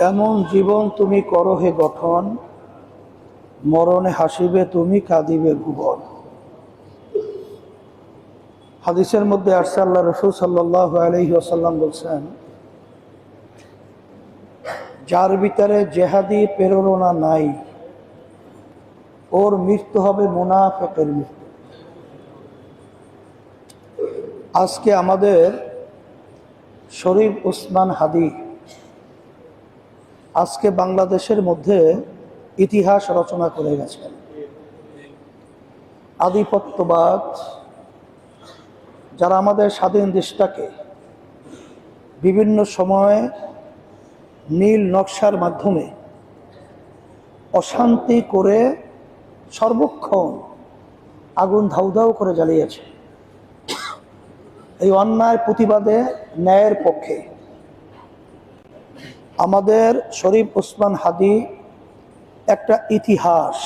এমন জীবন তুমি করো হে গঠন, মরণে হাসিবে তুমি, কাঁদিবে ভুবন। হাদিসের মধ্যে আসছে, আল্লাহ রাসূল সাল্লাল্লাহু আলাইহি ওয়াসাল্লাম বলছেন, যার ভিতরে জেহাদি প্রেরণা নাই, ওর মৃত্যু হবে মুনাফিকের মৃত্যু। আজকে আমাদের শরীফ ওসমান হাদি আজকে বাংলাদেশের মধ্যে ইতিহাস রচনা করে গেছেন। আধিপত্যবাদ যারা আমাদের স্বাধীন দেশটাকে বিভিন্ন সময়ে নীল নকশার মাধ্যমে অশান্তি করে সর্বক্ষণ আগুন ধাউ ধাউ করে জ্বালিয়েছে, এই অন্যায় প্রতিবাদে ন্যায়ের পক্ষে আমাদের শরীফ ওসমান হাদি একটা ইতিহাস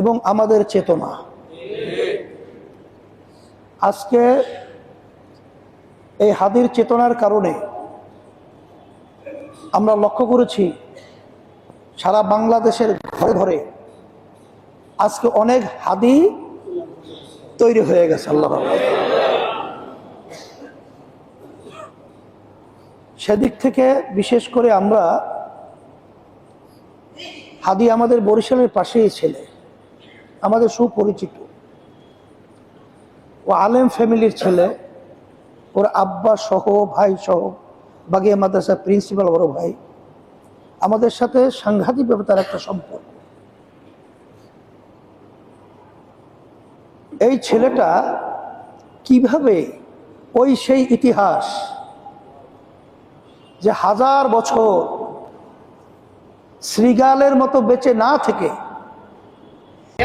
এবং আমাদের চেতনা। আজকে এই হাদির চেতনার কারণে আমরা লক্ষ্য করেছি সারা বাংলাদেশের ঘরে ঘরে আজকে অনেক হাদি তৈরি হয়ে গেছে। আল্লাহ সেদিক থেকে বিশেষ করে আমরা হাদি আমাদের বরিশালের পাশেই ছেলে, আমাদের সুপরিচিত, ও আলেম ফ্যামিলির ছেলে, ওর আব্বা সহ ভাই সহ বাগিয়া মাদ্রাসার প্রিন্সিপাল বড় ভাই, আমাদের সাথে সাংঘাতিকভাবে তার একটা সম্পর্ক। এই ছেলেটা কিভাবে ওই সেই ইতিহাস যে হাজার বছর শ্রীগালের মতো বেঁচে না থেকে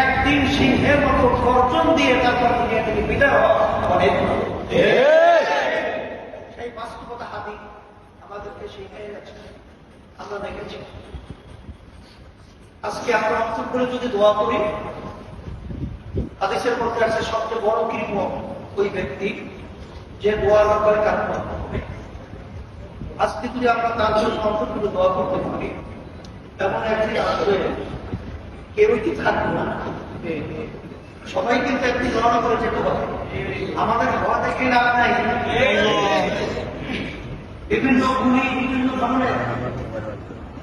একদিন সিংহের মতো গর্জন দিয়ে তারপর দুনিয়া থেকে বিদায় হওয়া, সেই বাস্তবতা হাদি আমাদেরকে শিখিয়ে গেছে। আমরা দেখেছি আজকে আমরা অন্তর করে যদি দোয়া করি, হাদিসের মধ্যে আছে সবচেয়ে বড় কৃপণ ওই ব্যক্তি যে দোয়ার ব্যাপারে কারণ হবে। আজকে যদি আমরা তার জন্য অন্তর করে দোয়া করতে পারি, এমন একদিন আসবে কেউই কি থাকবে না, সবাই কিন্তু একদিন গণনা করে যেতে পারে। আমাদের হওয়া দেখে লাভ নাই, বিভিন্ন গুণী বিভিন্ন ধরনের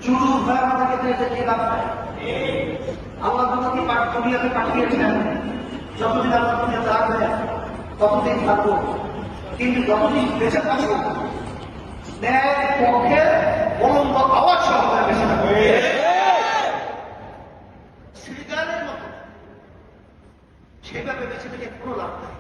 চুরু হয়ে আমাদেরকে দেখে লাভ নাই। আল্লাহ আমাকে দুনিয়াতে পাঠিয়েছেন, যতদিন আল্লাহ দুনিয়াতে আসবে ততদিন থাকবো, কিন্তু যতদিন বেঁচে থাকবো ন্যায়ের পক্ষে বলন্দ আওয়াজ সহ বেঁচে থাকবে। শ্রীগালের মতো সেভাবে বেঁচে থেকে কোনো লাভ নাই।